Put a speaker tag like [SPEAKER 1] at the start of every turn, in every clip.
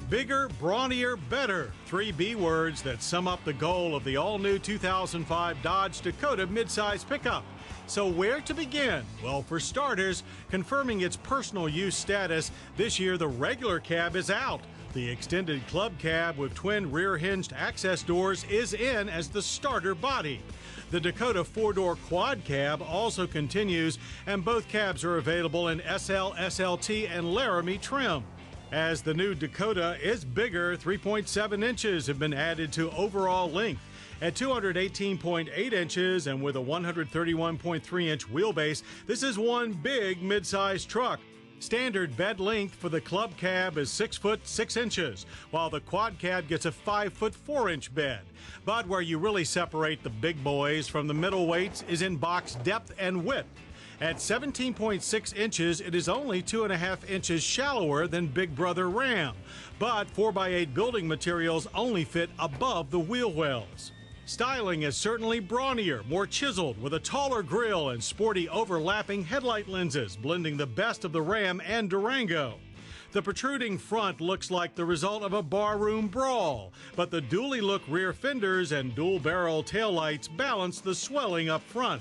[SPEAKER 1] Bigger, brawnier, better. 3 B words that sum up the goal of the all-new 2005 Dodge Dakota midsize pickup. So where to begin? Well, for starters, confirming its personal use status, this year the regular cab is out. The extended club cab with twin rear-hinged access doors is in as the starter body. The Dakota 4-door quad cab also continues, and both cabs are available in SL, SLT, and Laramie trim. As the new Dakota is bigger, 3.7 inches have been added to overall length. At 218.8 inches and with a 131.3-inch wheelbase, this is one big midsize truck. Standard bed length for the club cab is 6 foot 6 inches, while the quad cab gets a 5 foot 4 inch bed. But where you really separate the big boys from the middleweights is in box depth and width. At 17.6 inches, it is only 2.5 inches shallower than Big Brother Ram, but 4x8 building materials only fit above the wheel wells. Styling is certainly brawnier, more chiseled, with a taller grille and sporty overlapping headlight lenses, blending the best of the Ram and Durango. The protruding front looks like the result of a barroom brawl, but the dually look rear fenders and dual barrel taillights balance the swelling up front.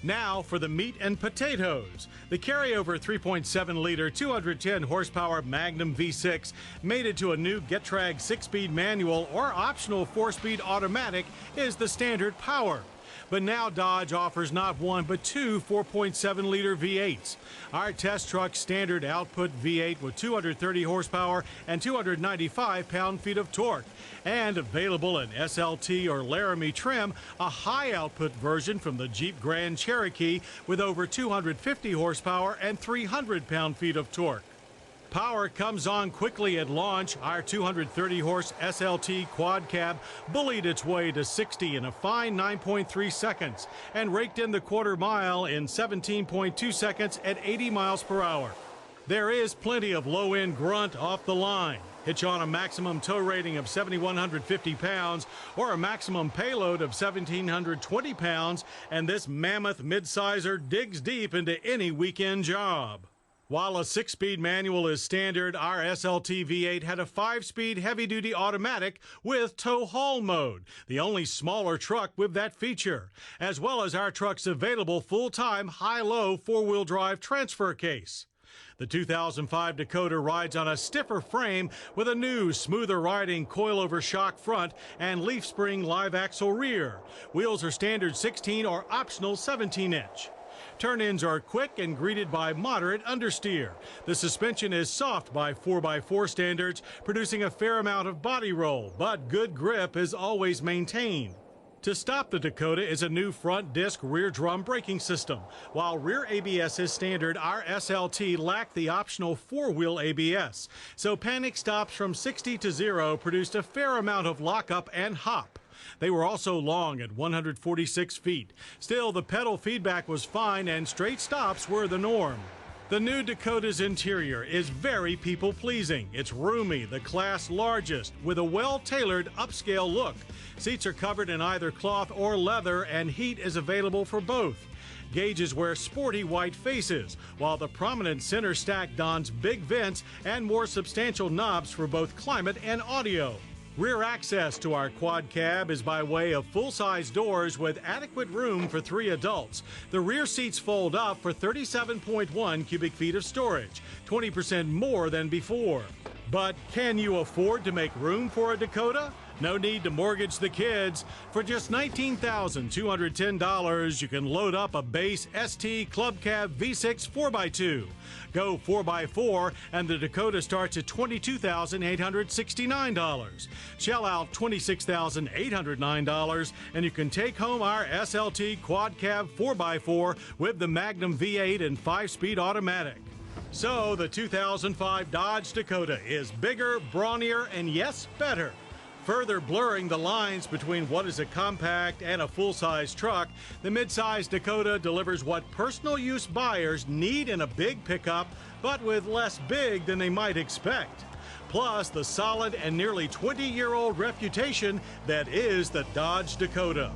[SPEAKER 1] Now for the meat and potatoes. The carryover 3.7-liter, 210-horsepower Magnum V6, mated to a new Getrag 6-speed manual or optional 4-speed automatic, is the standard power. But now Dodge offers not one but two 4.7-liter V8s. Our test truck's standard output V8 with 230 horsepower and 295 pound-feet of torque. And available in SLT or Laramie trim, a high-output version from the Jeep Grand Cherokee with over 250 horsepower and 300 pound-feet of torque. Power comes on quickly at launch. Our 230-horse SLT quad cab bullied its way to 60 in a fine 9.3 seconds and raked in the quarter mile in 17.2 seconds at 80 miles per hour. There is plenty of low-end grunt off the line. Hitch on a maximum tow rating of 7,150 pounds or a maximum payload of 1,720 pounds, and this mammoth midsizer digs deep into any weekend job. While a 6-speed manual is standard, our SLT V8 had a 5-speed heavy-duty automatic with tow haul mode, the only smaller truck with that feature, as well as our truck's available full-time high-low 4-wheel drive transfer case. The 2005 Dakota rides on a stiffer frame with a new, smoother-riding coilover shock front and leaf spring live axle rear. Wheels are standard 16 or optional 17-inch. Turn-ins are quick and greeted by moderate understeer. The suspension is soft by 4x4 standards, producing a fair amount of body roll, but good grip is always maintained. To stop the Dakota is a new front disc rear drum braking system. While rear ABS is standard, our SLT lacked the optional 4-wheel ABS. So panic stops from 60 to 0 produced a fair amount of lockup and hop. They were also long at 146 feet. Still, the pedal feedback was fine and straight stops were the norm. The new Dakota's interior is very people-pleasing. It's roomy, the class largest, with a well-tailored upscale look. Seats are covered in either cloth or leather, and heat is available for both. Gauges wear sporty white faces, while the prominent center stack dons big vents and more substantial knobs for both climate and audio. Rear access to our quad cab is by way of full-size doors with adequate room for 3 adults. The rear seats fold up for 37.1 cubic feet of storage, 20% more than before. But can you afford to make room for a Dakota? No need to mortgage the kids. For just $19,210, you can load up a base ST Club Cab V6 4x2. Go 4x4, and the Dakota starts at $22,869. Shell out $26,809, and you can take home our SLT Quad Cab 4x4 with the Magnum V8 and 5-speed automatic. So the 2005 Dodge Dakota is bigger, brawnier, and yes, better. Further blurring the lines between what is a compact and a full-size truck, the midsize Dakota delivers what personal use buyers need in a big pickup, but with less big than they might expect. Plus, the solid and nearly 20-year-old reputation that is the Dodge Dakota.